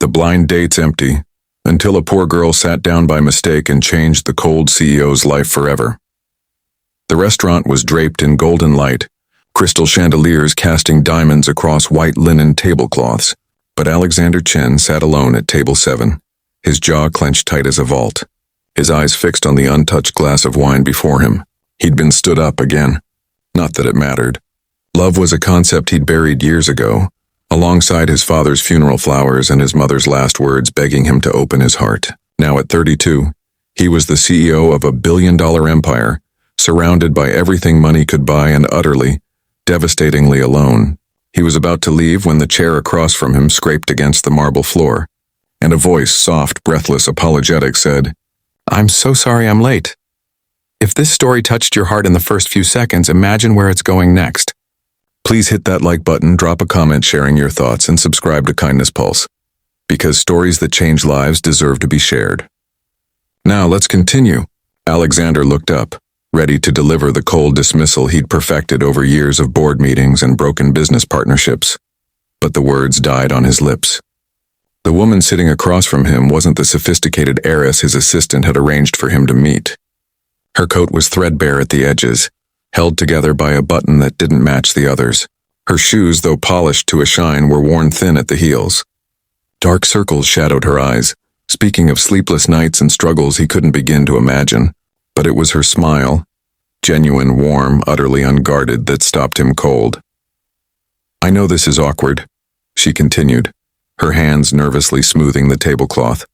The blind date's empty, until a poor girl sat down by mistake and changed the cold CEO's life forever. The restaurant was draped in golden light, crystal chandeliers casting diamonds across white linen tablecloths, but Alexander Chen sat alone at table 7, his jaw clenched tight as a vault, his eyes fixed on the untouched glass of wine before him. He'd been stood up again. Not that it mattered. Love was a concept he'd buried years ago, alongside his father's funeral flowers and his mother's last words begging him to open his heart. Now at 32, he was the CEO of a billion-dollar empire, surrounded by everything money could buy and utterly, devastatingly alone. He was about to leave when the chair across from him scraped against the marble floor, and a voice, soft, breathless, apologetic, said, "I'm so sorry I'm late. If this story touched your heart in the first few seconds, imagine where it's going next." Please hit that like button, drop a comment sharing your thoughts, and subscribe to Kindness Pulse, because stories that change lives deserve to be shared. Now let's continue. Alexander looked up, ready to deliver the cold dismissal he'd perfected over years of board meetings and broken business partnerships. But the words died on his lips. The woman sitting across from him wasn't the sophisticated heiress his assistant had arranged for him to meet. Her coat was threadbare at the edges, held together by a button that didn't match the others. Her shoes, though polished to a shine, were worn thin at the heels. Dark circles shadowed her eyes, speaking of sleepless nights and struggles he couldn't begin to imagine. But it was her smile, genuine, warm, utterly unguarded, that stopped him cold. "I know this is awkward," she continued, her hands nervously smoothing the tablecloth.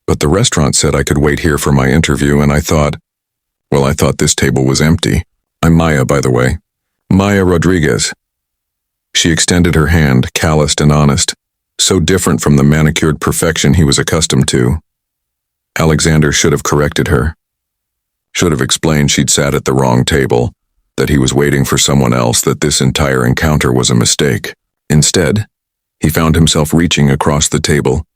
"But the restaurant said I could wait here for my interview, and I thought this table was empty. I'm Maya, by the way. Maya Rodriguez." She extended her hand, calloused and honest, so different from the manicured perfection he was accustomed to. Alexander should have corrected her. Should have explained she'd sat at the wrong table, that he was waiting for someone else, that this entire encounter was a mistake. Instead, he found himself reaching across the table,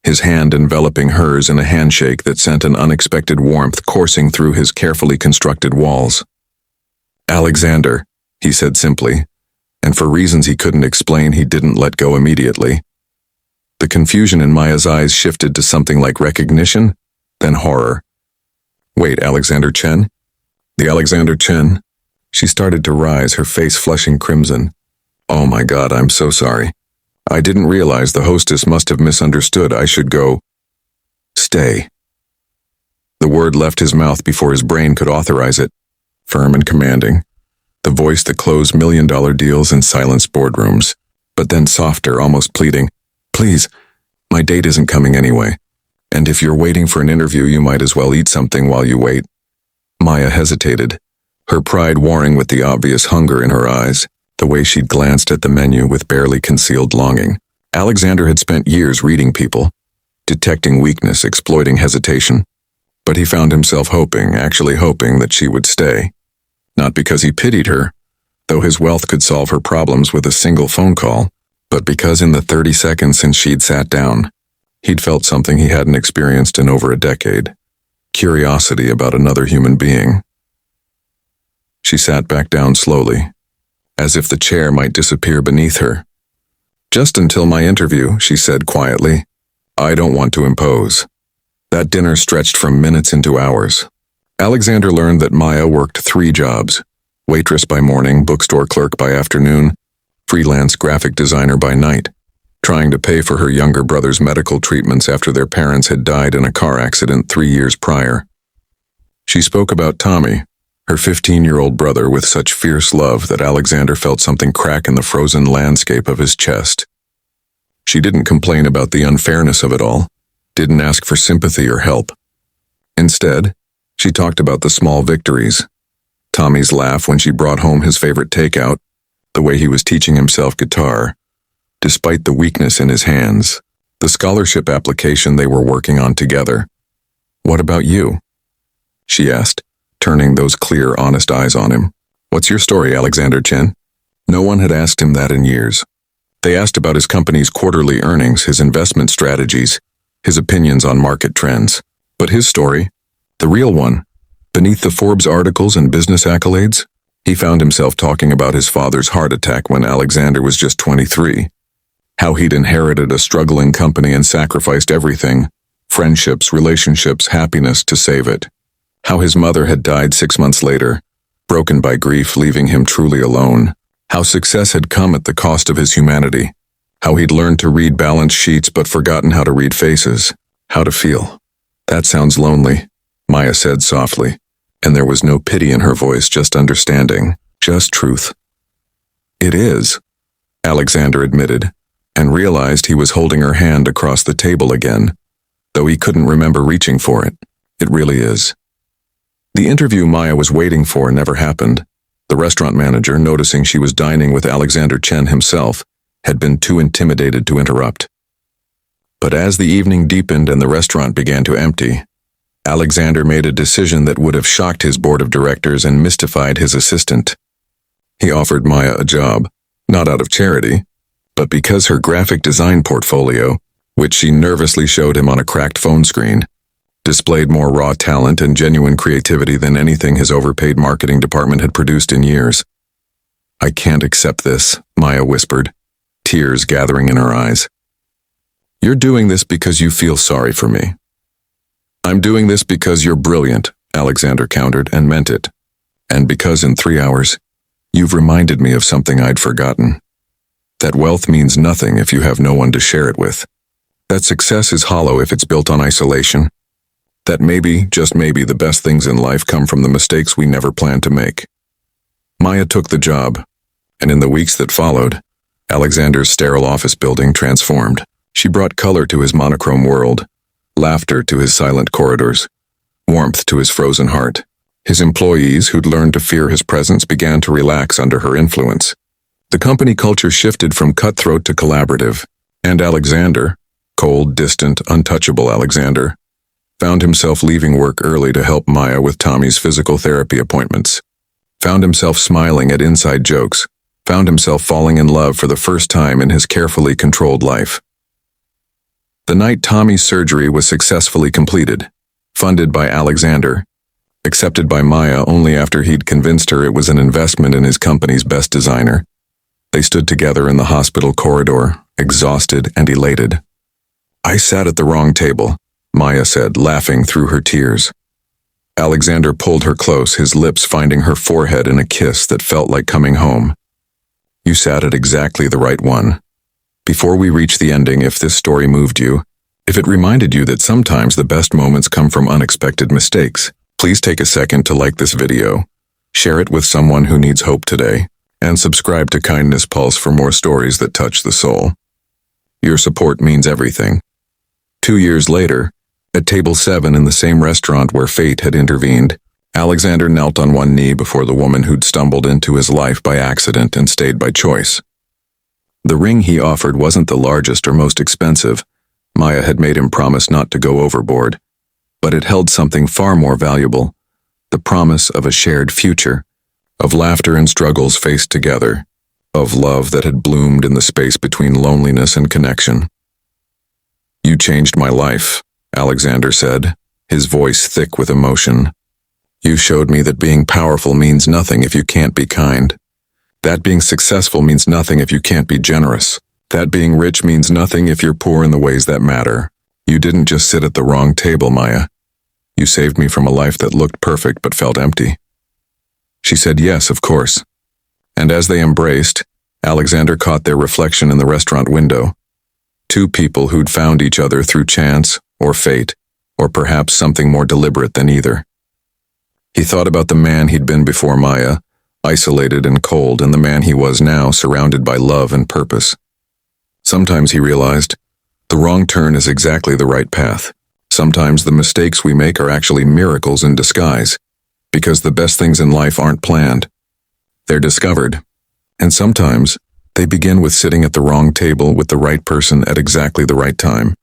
his hand enveloping hers in a handshake that sent an unexpected warmth coursing through his carefully constructed walls. "Alexander," he said simply, and for reasons he couldn't explain, he didn't let go immediately. The confusion in Maya's eyes shifted to something like recognition, then horror. "Wait, Alexander Chen? The Alexander Chen?" She started to rise, her face flushing crimson. "Oh my God, I'm so sorry. I didn't realize. The hostess must have misunderstood. I should go." "Stay." The word left his mouth before his brain could authorize it, firm and commanding, the voice that closed million-dollar deals in silenced boardrooms, but then softer, almost pleading, "Please, my date isn't coming anyway. And if you're waiting for an interview, you might as well eat something while you wait." Maya hesitated, her pride warring with the obvious hunger in her eyes, the way she'd glanced at the menu with barely concealed longing. Alexander had spent years reading people, detecting weakness, exploiting hesitation. But he found himself actually hoping that she would stay. Not because he pitied her, though his wealth could solve her problems with a single phone call, but because in the 30 seconds since she'd sat down, he'd felt something he hadn't experienced in over a decade. Curiosity about another human being. She sat back down slowly, as if the chair might disappear beneath her. "Just until my interview," she said quietly. "I don't want to impose." That dinner stretched from minutes into hours. Alexander learned that Maya worked 3 jobs: waitress by morning, bookstore clerk by afternoon, freelance graphic designer by night, trying to pay for her younger brother's medical treatments after their parents had died in a car accident 3 years prior. She spoke about Tommy, her 15-year-old brother, with such fierce love that Alexander felt something crack in the frozen landscape of his chest. She didn't complain about the unfairness of it all, didn't ask for sympathy or help. Instead, she talked about the small victories. Tommy's laugh when she brought home his favorite takeout, the way he was teaching himself guitar, despite the weakness in his hands, the scholarship application they were working on together. "What about you?" she asked, turning those clear, honest eyes on him. "What's your story, Alexander Chen?" No one had asked him that in years. They asked about his company's quarterly earnings, his investment strategies, his opinions on market trends. But his story, the real one, beneath the Forbes articles and business accolades, he found himself talking about his father's heart attack when Alexander was just 23. How he'd inherited a struggling company and sacrificed everything, friendships, relationships, happiness, to save it. How his mother had died 6 months later, broken by grief, leaving him truly alone. How success had come at the cost of his humanity. How he'd learned to read balance sheets but forgotten how to read faces, how to feel. That sounds lonely, Maya said softly, and there was no pity in her voice, just understanding, just truth. It is, Alexander admitted, and realized he was holding her hand across the table again, though he couldn't remember reaching for it. It really is. The interview Maya was waiting for never happened. The restaurant manager, noticing she was dining with Alexander Chen himself, had been too intimidated to interrupt. But as the evening deepened and the restaurant began to empty, Alexander made a decision that would have shocked his board of directors and mystified his assistant. He offered Maya a job, not out of charity, but because her graphic design portfolio, which she nervously showed him on a cracked phone screen, displayed more raw talent and genuine creativity than anything his overpaid marketing department had produced in years. "I can't accept this," Maya whispered, tears gathering in her eyes. "You're doing this because you feel sorry for me." "I'm doing this because you're brilliant," Alexander countered, and meant it. "And because in 3 hours, you've reminded me of something I'd forgotten. That wealth means nothing if you have no one to share it with. That success is hollow if it's built on isolation. That maybe, just maybe, the best things in life come from the mistakes we never planned to make." Maya took the job, and in the weeks that followed, Alexander's sterile office building transformed. She brought color to his monochrome world, laughter to his silent corridors, warmth to his frozen heart. His employees, who'd learned to fear his presence, began to relax under her influence. The company culture shifted from cutthroat to collaborative, and Alexander, cold, distant, untouchable Alexander, found himself leaving work early to help Maya with Tommy's physical therapy appointments, found himself smiling at inside jokes, found himself falling in love for the first time in his carefully controlled life. The night Tommy's surgery was successfully completed, funded by Alexander, accepted by Maya only after he'd convinced her it was an investment in his company's best designer. They stood together in the hospital corridor, exhausted and elated. "I sat at the wrong table," Maya said, laughing through her tears. Alexander pulled her close, his lips finding her forehead in a kiss that felt like coming home. "You sat at exactly the right one. Before we reach the ending, if this story moved you, if it reminded you that sometimes the best moments come from unexpected mistakes, please take a second to like this video, share it with someone who needs hope today, and subscribe to Kindness Pulse for more stories that touch the soul. Your support means everything." 2 years later, at table 7 in the same restaurant where fate had intervened, Alexander knelt on one knee before the woman who'd stumbled into his life by accident and stayed by choice. The ring he offered wasn't the largest or most expensive. Maya had made him promise not to go overboard, but it held something far more valuable, the promise of a shared future, of laughter and struggles faced together, of love that had bloomed in the space between loneliness and connection. "You changed my life," Alexander said, his voice thick with emotion. "You showed me that being powerful means nothing if you can't be kind. That being successful means nothing if you can't be generous. That being rich means nothing if you're poor in the ways that matter. You didn't just sit at the wrong table, Maya. You saved me from a life that looked perfect but felt empty." She said yes, of course. And as they embraced, Alexander caught their reflection in the restaurant window. Two people who'd found each other through chance, or fate, or perhaps something more deliberate than either. He thought about the man he'd been before Maya, isolated and cold, and the man he was now, surrounded by love and purpose. Sometimes, he realized, the wrong turn is exactly the right path. Sometimes the mistakes we make are actually miracles in disguise, because the best things in life aren't planned. They're discovered. And sometimes, they begin with sitting at the wrong table with the right person at exactly the right time.